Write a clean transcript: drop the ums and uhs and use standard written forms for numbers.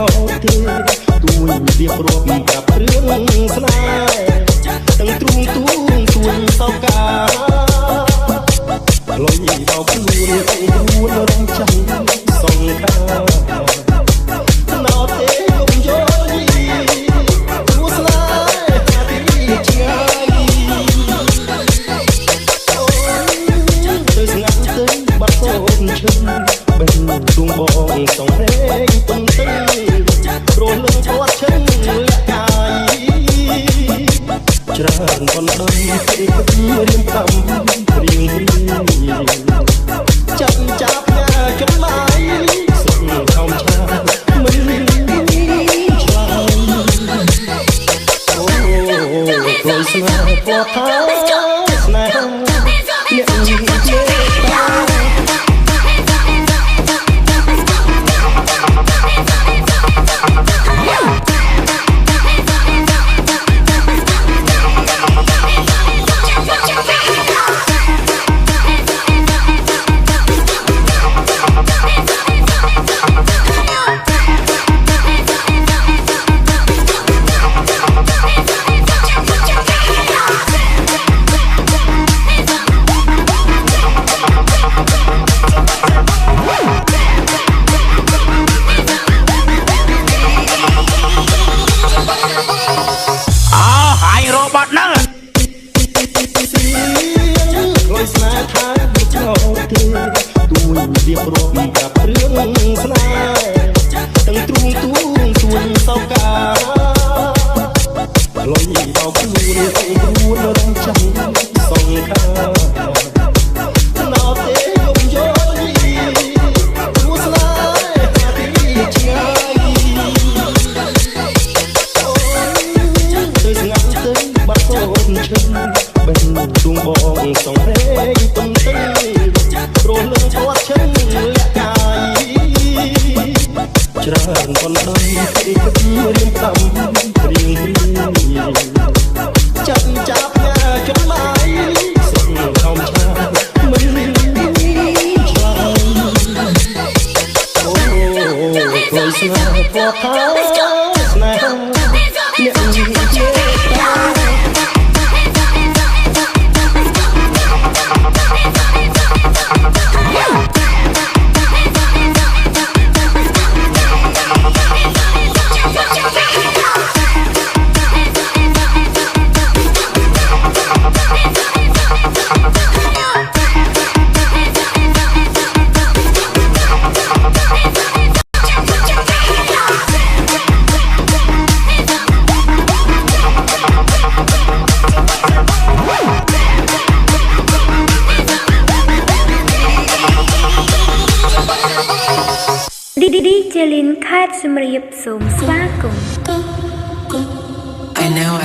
ទេទួញរៀបរាប់ប្រាប់រឿងស្នេហ៍ទាំងទ្រូងទួងទួញសោកាលុយដល់ខ្លួនខ្លួនរំចាំសងខាណោទេកុំយល់យីទួស្នេហ៍ទីឆ្ងាយទៅស្ងាត់ទៅបាត់សូនឈឹងបេះដួងបងសងហេងទុំទៅព្រោះលើគាត់ឈឹងកាយច្រើនបណ្ដឹងពីរៀងតាមរៀងចាប់ចាប់ញ៉ាចំណាយសុខខំឆាមិនឆ្លើយអូព្រោះស្នេហ៍គាត់ថាស្នេហ៍អ្នកនិយាយរៀបរាប់ប្រាប់រឿងស្នេហ៍ទាំងទ្រូងទួងទួញសោកាលុយដល់ខ្លួនខ្លួនរំចាំសងខាណោទេកុំយល់យីទួស្នេហ៍ទីឆ្ងាយទៅស្ងាត់ទៅបាត់សូនឈឹងបេះដួងបងសងហេងទុំទៅព្រោះលើគាត់ឈឹងកាយច្រើនបណ្ដឹងពីរៀងតាមរៀងចាប់ចាប់ញ៉ាចំណាយសុខខំឆាមិនឆ្លើយអូព្រោះស្នេហ៍គាត់ថាស្នេហ៍អ្នកនិយាយDJ Lin ខេត្តសៀមរាបសូមស្វាគមន៍ I know